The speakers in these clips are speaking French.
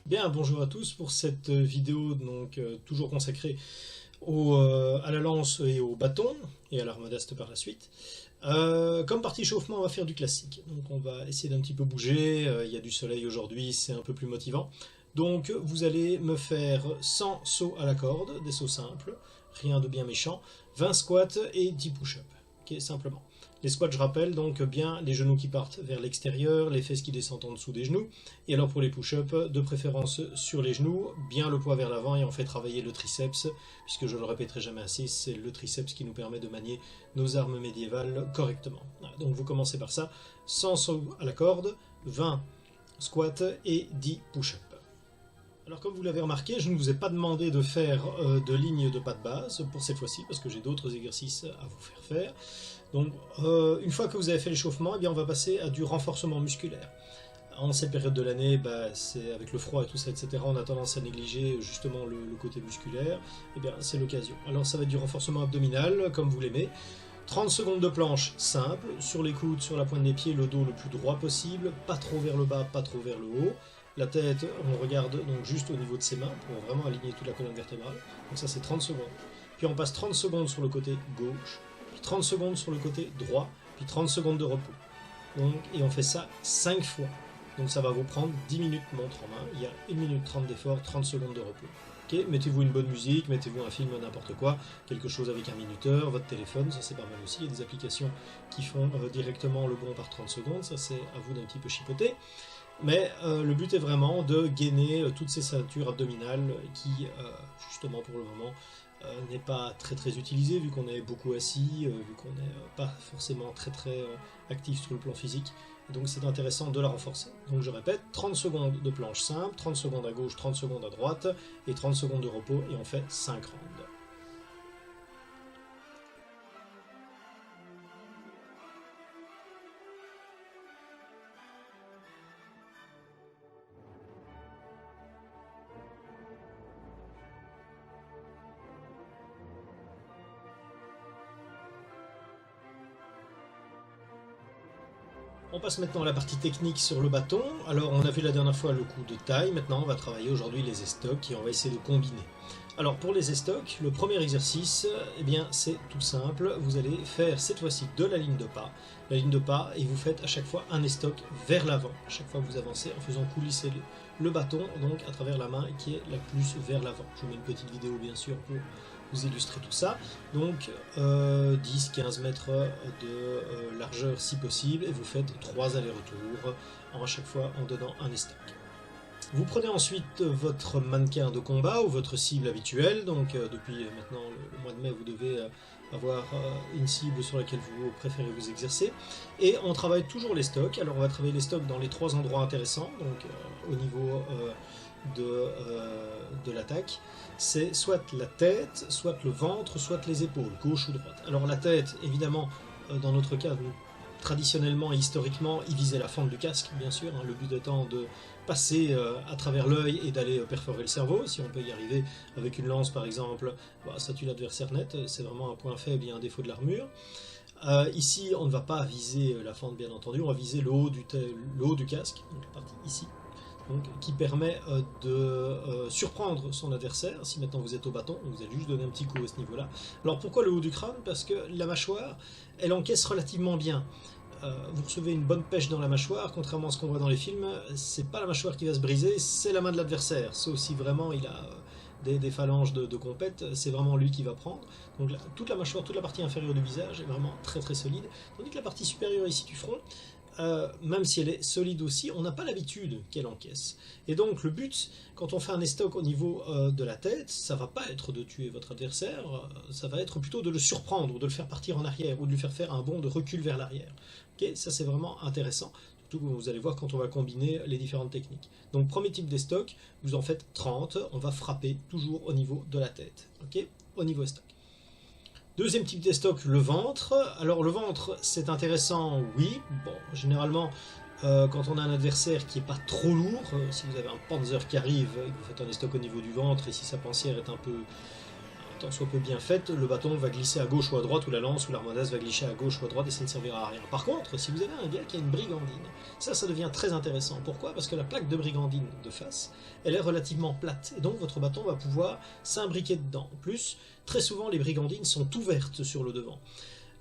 Bien, bonjour à tous pour cette vidéo donc toujours consacrée à la lance et au bâton et à l'arme modeste par la suite. Comme partie chauffement, on va faire du classique. Donc on va essayer d'un petit peu bouger. Il y a du soleil aujourd'hui, c'est un peu plus motivant. Donc vous allez me faire 100 sauts à la corde, des sauts simples, rien de bien méchant, 20 squats et 10 push-ups. Ok, simplement. Les squats, je rappelle, donc bien les genoux qui partent vers l'extérieur, les fesses qui descendent en dessous des genoux. Et alors pour les push-ups, de préférence sur les genoux, bien le poids vers l'avant et on fait travailler le triceps, puisque je ne le répéterai jamais assez, c'est le triceps qui nous permet de manier nos armes médiévales correctement. Voilà, donc vous commencez par ça, 100 sauts à la corde, 20 squats et 10 push-ups. Alors comme vous l'avez remarqué, je ne vous ai pas demandé de faire de ligne de pas de base pour cette fois-ci, parce que j'ai d'autres exercices à vous faire faire. Donc une fois que vous avez fait l'échauffement, eh bien, on va passer à du renforcement musculaire. En cette période de l'année, c'est avec le froid et tout ça, etc., on a tendance à négliger justement le côté musculaire. Eh bien, c'est l'occasion. Alors ça va être du renforcement abdominal, comme vous l'aimez. 30 secondes de planche simple, sur les coudes, sur la pointe des pieds, le dos le plus droit possible, pas trop vers le bas, pas trop vers le haut. La tête, on regarde donc juste au niveau de ses mains pour vraiment aligner toute la colonne vertébrale. Donc ça c'est 30 secondes. Puis on passe 30 secondes sur le côté gauche, puis 30 secondes sur le côté droit, puis 30 secondes de repos. Donc, et on fait ça 5 fois. Donc ça va vous prendre 10 minutes montre en main. Il y a 1 minute 30 d'effort, 30 secondes de repos. Okay, mettez-vous une bonne musique, mettez-vous un film, n'importe quoi, quelque chose avec un minuteur, votre téléphone, ça c'est pas mal aussi. Il y a des applications qui font directement le bon par 30 secondes, ça c'est à vous d'un petit peu chipoter. Mais le but est vraiment de gainer toutes ces ceintures abdominales qui, justement pour le moment, n'est pas très très utilisée vu qu'on est beaucoup assis, vu qu'on n'est pas forcément très très actif sur le plan physique. Donc c'est intéressant de la renforcer. Donc je répète, 30 secondes de planche simple, 30 secondes à gauche, 30 secondes à droite, et 30 secondes de repos, et on fait 5 rounds. On passe maintenant à la partie technique sur le bâton. Alors on a vu la dernière fois le coup de taille, maintenant on va travailler aujourd'hui les estocs et on va essayer de combiner. Alors pour les estocs, le premier exercice, eh bien c'est tout simple, vous allez faire cette fois-ci de la ligne de pas et vous faites à chaque fois un estoc vers l'avant, à chaque fois que vous avancez en faisant coulisser le bâton donc à travers la main qui est la plus vers l'avant. Je vous mets une petite vidéo bien sûr pour vous illustrer tout ça. Donc 10-15 mètres de largeur si possible et vous faites 3 allers-retours à chaque fois en donnant un estoc. Vous prenez ensuite votre mannequin de combat ou votre cible habituelle, donc depuis maintenant le mois de mai vous devez avoir une cible sur laquelle vous préférez vous exercer, et on travaille toujours les stocks. Alors on va travailler les stocks dans les 3 endroits intéressants, donc au niveau de l'attaque, c'est soit la tête, soit le ventre, soit les épaules, gauche ou droite. Alors la tête, évidemment, dans notre cas, traditionnellement et historiquement, il visait la fente du casque, bien sûr, le but étant de passer à travers l'œil et d'aller perforer le cerveau. Si on peut y arriver avec une lance par exemple, ça tue l'adversaire net, c'est vraiment un point faible et un défaut de l'armure. Ici, on ne va pas viser la fente bien entendu, on va viser le haut du casque, donc la partie ici. Donc, qui permet de surprendre son adversaire. Si maintenant vous êtes au bâton, vous allez juste donner un petit coup à ce niveau-là. Alors pourquoi le haut du crâne? Parce que la mâchoire, elle encaisse relativement bien. Vous recevez une bonne pêche dans la mâchoire, contrairement à ce qu'on voit dans les films, c'est pas la mâchoire qui va se briser, c'est la main de l'adversaire. Sauf si vraiment il a des phalanges de compète, c'est vraiment lui qui va prendre. Donc toute la mâchoire, toute la partie inférieure du visage est vraiment très très solide. Tandis que la partie supérieure ici du front, même si elle est solide aussi, on n'a pas l'habitude qu'elle encaisse. Et donc le but, quand on fait un estoc au niveau de la tête, ça va pas être de tuer votre adversaire, ça va être plutôt de le surprendre, ou de le faire partir en arrière, ou de lui faire faire un bond de recul vers l'arrière. Okay, ça c'est vraiment intéressant, surtout que vous allez voir quand on va combiner les différentes techniques. Donc premier type d'estoc, vous en faites 30, on va frapper toujours au niveau de la tête, okay, au niveau estoc. Deuxième type d'estoc, le ventre. Alors le ventre, c'est intéressant, oui. Bon, généralement, quand on a un adversaire qui n'est pas trop lourd, si vous avez un Panzer qui arrive et que vous faites un estoc au niveau du ventre, et si sa pensière est un peu tant soit peu bien faite, le bâton va glisser à gauche ou à droite, ou la lance ou l'armodace va glisser à gauche ou à droite, et ça ne servira à rien. Par contre, si vous avez un gars qui a une brigandine, ça devient très intéressant. Pourquoi? Parce que la plaque de brigandine de face, elle est relativement plate, et donc votre bâton va pouvoir s'imbriquer dedans. En plus, très souvent, les brigandines sont ouvertes sur le devant.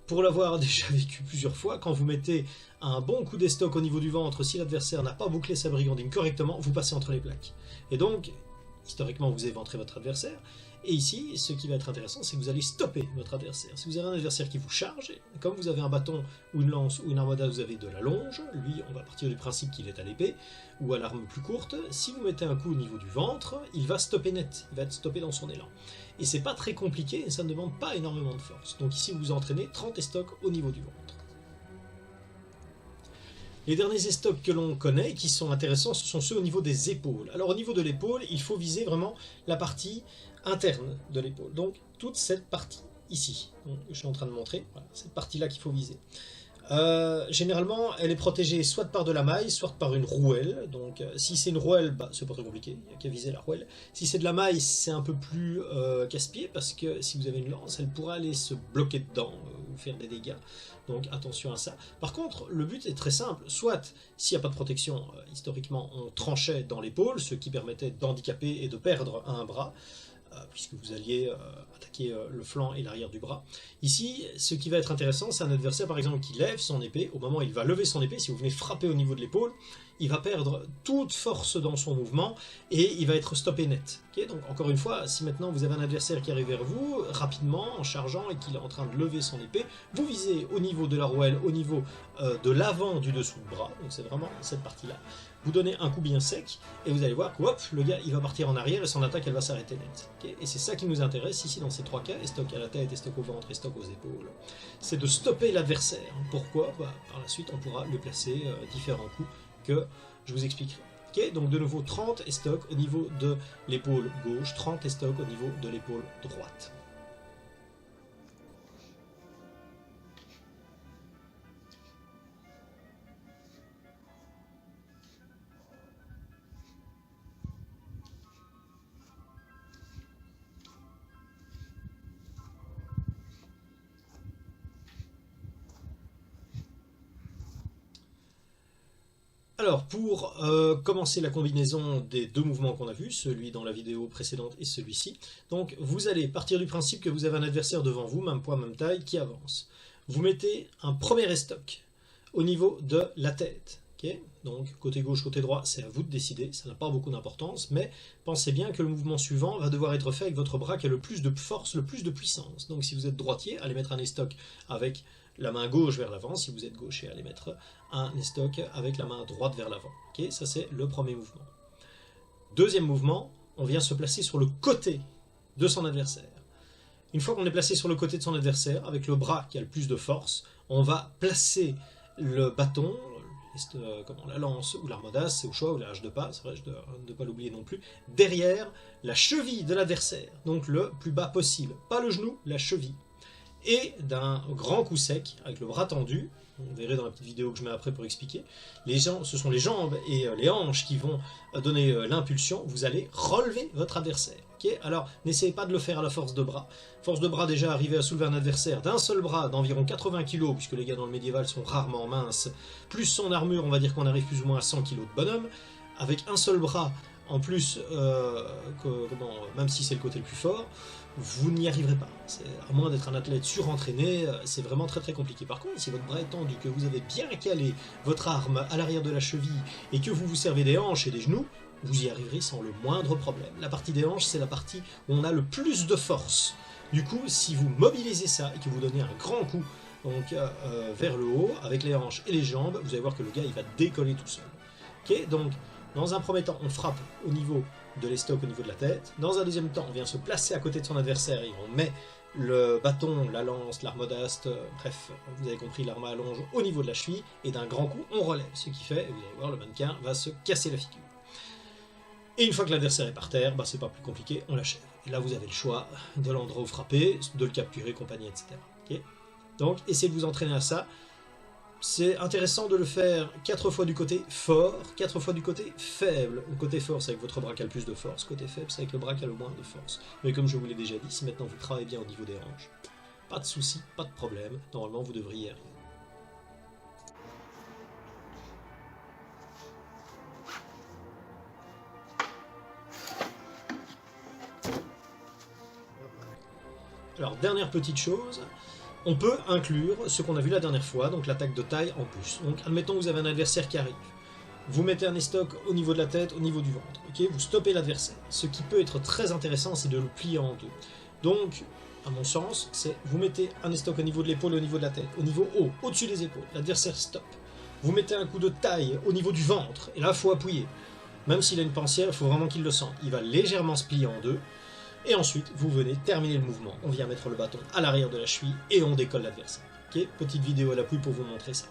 Pour l'avoir déjà vécu plusieurs fois, quand vous mettez un bon coup d'estoc au niveau du ventre, si l'adversaire n'a pas bouclé sa brigandine correctement, vous passez entre les plaques. Et donc, historiquement, vous éventrez votre adversaire. Et ici, ce qui va être intéressant, c'est que vous allez stopper votre adversaire. Si vous avez un adversaire qui vous charge, comme vous avez un bâton ou une lance ou une armada, vous avez de la longe. Lui, on va partir du principe qu'il est à l'épée ou à l'arme plus courte. Si vous mettez un coup au niveau du ventre, il va stopper net. Il va être stoppé dans son élan. Et c'est pas très compliqué et ça ne demande pas énormément de force. Donc ici, vous entraînez 30 estocs au niveau du ventre. Les derniers estocs que l'on connaît, qui sont intéressants, ce sont ceux au niveau des épaules. Alors au niveau de l'épaule, il faut viser vraiment la partie interne de l'épaule. Donc toute cette partie ici, donc, je suis en train de montrer, voilà, cette partie-là qu'il faut viser. Généralement, elle est protégée soit par de la maille, soit par une rouelle. Donc, si c'est une rouelle, bah, c'est pas très compliqué, il n'y a qu'à viser la rouelle. Si c'est de la maille, c'est un peu plus casse-pied parce que si vous avez une lance, elle pourra aller se bloquer dedans ou faire des dégâts. Donc, attention à ça. Par contre, le but est très simple. Soit, s'il n'y a pas de protection, historiquement, on tranchait dans l'épaule, ce qui permettait d'handicaper et de perdre un bras, puisque vous alliez attaquer le flanc et l'arrière du bras. Ici, ce qui va être intéressant, c'est un adversaire par exemple qui lève son épée. Au moment où il va lever son épée, si vous venez frapper au niveau de l'épaule, il va perdre toute force dans son mouvement et il va être stoppé net. Okay, donc encore une fois, si maintenant vous avez un adversaire qui arrive vers vous rapidement en chargeant et qu'il est en train de lever son épée, vous visez au niveau de la rouelle, au niveau de l'avant du dessous de bras, donc c'est vraiment cette partie-là. Vous donnez un coup bien sec et vous allez voir que hop, le gars il va partir en arrière et son attaque elle va s'arrêter net. Okay, et c'est ça qui nous intéresse ici dans ces trois cas, estoc à la tête, estoc au ventre, estoc aux épaules. C'est de stopper l'adversaire. Pourquoi? Par la suite on pourra le placer différents coups que je vous expliquerai. Okay, donc de nouveau 30 estoc au niveau de l'épaule gauche, 30 estoc au niveau de l'épaule droite. Alors, pour commencer la combinaison des deux mouvements qu'on a vus, celui dans la vidéo précédente et celui-ci, donc vous allez partir du principe que vous avez un adversaire devant vous, même poids, même taille, qui avance. Vous mettez un premier estoc au niveau de la tête. Okay, donc côté gauche, côté droit, c'est à vous de décider, ça n'a pas beaucoup d'importance, mais pensez bien que le mouvement suivant va devoir être fait avec votre bras qui a le plus de force, le plus de puissance. Donc si vous êtes droitier, allez mettre un estoc avec la main gauche vers l'avant. Si vous êtes gaucher, allez mettre un estoc avec la main droite vers l'avant. Okay, ça c'est le premier mouvement. Deuxième mouvement, on vient se placer sur le côté de son adversaire. Une fois qu'on est placé sur le côté de son adversaire, avec le bras qui a le plus de force, on va placer le bâton, la lance ou l'armodace, c'est au choix, ou la hache de pas, c'est vrai, je ne dois pas l'oublier non plus, derrière la cheville de l'adversaire, donc le plus bas possible, pas le genou, la cheville. Et d'un grand coup sec, avec le bras tendu, on verra dans la petite vidéo que je mets après pour expliquer, ce sont les jambes et les hanches qui vont donner l'impulsion, vous allez relever votre adversaire. Okay, alors, n'essayez pas de le faire à la force de bras. Force de bras, déjà, arriver à soulever un adversaire d'un seul bras d'environ 80 kg, puisque les gars dans le médiéval sont rarement minces, plus son armure, on va dire qu'on arrive plus ou moins à 100 kg de bonhomme, avec un seul bras, en plus, même si c'est le côté le plus fort, vous n'y arriverez pas. À moins d'être un athlète surentraîné, c'est vraiment très très compliqué. Par contre, si votre bras est tendu, que vous avez bien calé votre arme à l'arrière de la cheville, et que vous vous servez des hanches et des genoux, vous y arriverez sans le moindre problème. La partie des hanches, c'est la partie où on a le plus de force. Du coup, si vous mobilisez ça et que vous donnez un grand coup donc, vers le haut, avec les hanches et les jambes, vous allez voir que le gars, il va décoller tout seul. Okay, donc, dans un premier temps, on frappe au niveau de l'estoc, au niveau de la tête. Dans un deuxième temps, on vient se placer à côté de son adversaire et on met le bâton, la lance, l'armodaste, bref, vous avez compris, l'arme à longe au niveau de la cheville, et d'un grand coup, on relève. Ce qui fait, vous allez voir, le mannequin va se casser la figure. Et une fois que l'adversaire est par terre, c'est pas plus compliqué, on l'achève. Et là, vous avez le choix de l'endroit où frapper, de le capturer, compagnie, etc. Okay, donc, essayez de vous entraîner à ça. c'est intéressant de le faire 4 fois du côté fort, 4 fois du côté faible. Le côté fort, c'est avec votre bras qui a le plus de force. Côté faible, c'est avec le bras qui a le moins de force. Mais comme je vous l'ai déjà dit, si maintenant vous travaillez bien au niveau des hanches, pas de souci, pas de problème. Normalement, vous devriez y arriver. Alors, dernière petite chose, on peut inclure ce qu'on a vu la dernière fois, donc l'attaque de taille en plus. Donc, admettons que vous avez un adversaire qui arrive. Vous mettez un estoc au niveau de la tête, au niveau du ventre. Ok, vous stoppez l'adversaire. Ce qui peut être très intéressant, c'est de le plier en deux. Donc, à mon sens, c'est vous mettez un estoc au niveau de l'épaule, au niveau de la tête, au niveau haut, au-dessus des épaules. L'adversaire stop. Vous mettez un coup de taille au niveau du ventre, et là, il faut appuyer. Même s'il a une pensière, il faut vraiment qu'il le sente. Il va légèrement se plier en deux. Et ensuite, vous venez terminer le mouvement. On vient mettre le bâton à l'arrière de la cheville et on décolle l'adversaire. Ok, petite vidéo à l'appui pour vous montrer ça.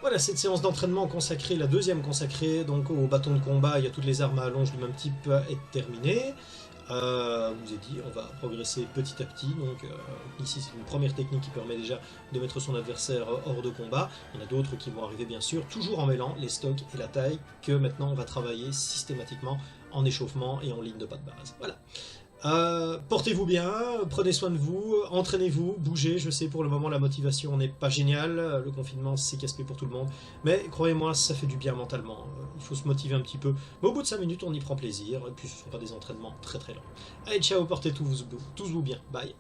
Voilà, cette séance d'entraînement consacrée, la deuxième consacrée donc au bâton de combat, il y a toutes les armes à allonge du même type, est terminée. Je vous ai dit, on va progresser petit à petit. Donc ici, c'est une première technique qui permet déjà de mettre son adversaire hors de combat. Il y en a d'autres qui vont arriver bien sûr, toujours en mêlant les stocks et la taille, que maintenant on va travailler systématiquement en échauffement et en ligne de pas de base. Voilà. Portez-vous bien, prenez soin de vous, entraînez-vous, bougez. Je sais pour le moment la motivation n'est pas géniale, le confinement c'est casse-pied pour tout le monde, mais croyez-moi ça fait du bien mentalement, il faut se motiver un petit peu, mais au bout de 5 minutes on y prend plaisir, et puis ce ne sont pas des entraînements très très longs. Allez ciao, portez tous vous bien, bye.